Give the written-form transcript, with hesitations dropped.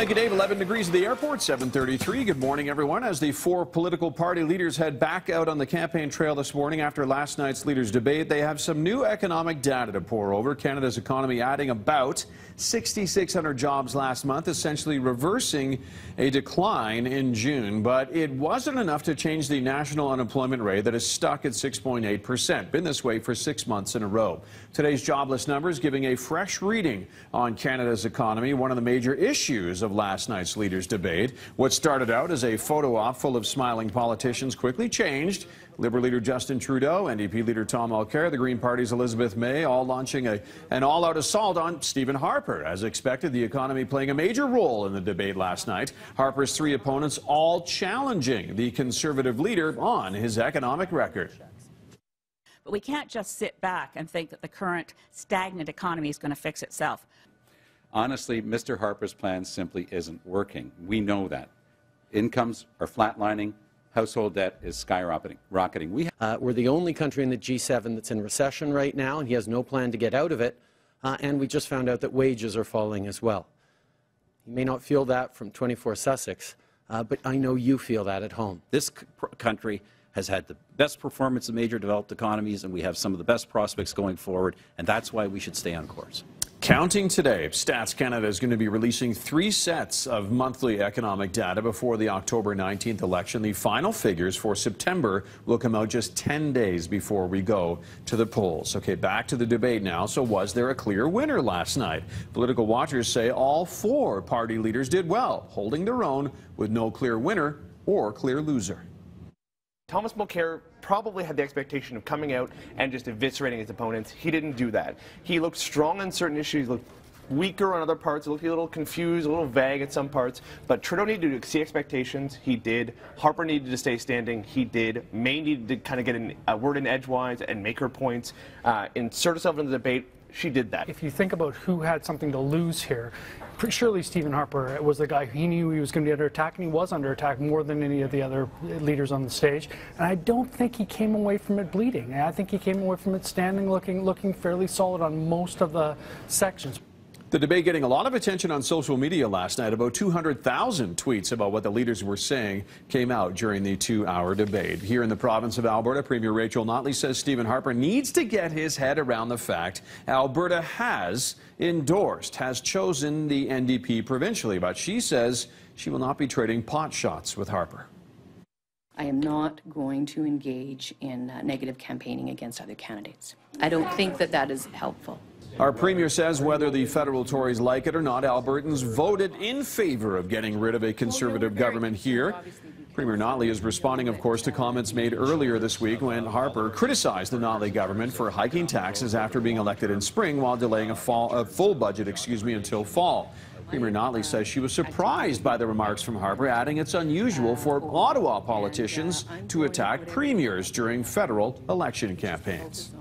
Thank you, Dave. 11 degrees at the airport, 7:33. Good morning, everyone. As the four political party leaders head back out on the campaign trail this morning after last night's leaders' debate, they have some new economic data to pour over. Canada's economy adding about 6,600 jobs last month, essentially reversing a decline in June. But it wasn't enough to change the national unemployment rate that is stuck at 6.8%. Been this way for 6 months in a row. Today's jobless numbers giving a fresh reading on Canada's economy, one of the major issues of last night's leaders' debate. What started out as a photo op full of smiling politicians quickly changed. Liberal leader Justin Trudeau, NDP leader Tom Mulcair, the Green Party's Elizabeth May, all launching an all-out assault on Stephen Harper. As expected, the economy playing a major role in the debate last night. Harper's three opponents all challenging the Conservative leader on his economic record. But we can't just sit back and think that the current stagnant economy is going to fix itself. Honestly, Mr. Harper's plan simply isn't working. We know that. Incomes are flatlining. Household debt is skyrocketing. We're the only country in the G7 that's in recession right now, and he has no plan to get out of it. And we just found out that wages are falling as well. You may not feel that from 24 Sussex, but I know you feel that at home. This country has had the best performance of major developed economies, and we have some of the best prospects going forward, and that's why we should stay on course. Counting today, Stats Canada is going to be releasing 3 sets of monthly economic data before the October 19th election. The final figures for September will come out just 10 days before we go to the polls. Okay, back to the debate now. So was there a clear winner last night? Political watchers say all 4 party leaders did well, holding their own with no clear winner or clear loser. Thomas Mulcair probably had the expectation of coming out and just eviscerating his opponents. He didn't do that. He looked strong on certain issues, looked weaker on other parts, looked a little confused, a little vague at some parts. But Trudeau needed to exceed expectations. He did. Harper needed to stay standing. He did. May needed to kind of get a word in edgewise and make her points, insert herself into the debate. She did that. If you think about who had something to lose here, surely Stephen Harper was the guy. He knew he was going to be under attack, and he was under attack more than any of the other leaders on the stage. And I don't think he came away from it bleeding. I think he came away from it standing, looking fairly solid on most of the sections. The debate getting a lot of attention on social media last night. About 200,000 tweets about what the leaders were saying came out during the 2-hour debate. Here in the province of Alberta, Premier Rachel Notley says Stephen Harper needs to get his head around the fact Alberta has chosen the NDP provincially, but she says she will not be trading pot shots with Harper. I am not going to engage in negative campaigning against other candidates. I don't think that that is helpful. Our Premier says whether the federal Tories like it or not, Albertans voted in favor of getting rid of a Conservative government here. Premier Notley is responding, of course, to comments made earlier this week when Harper criticized the Notley government for hiking taxes after being elected in spring while delaying a full budget, until fall. Premier Notley says she was surprised by the remarks from Harper, adding it's unusual for Ottawa politicians to attack premiers during federal election campaigns.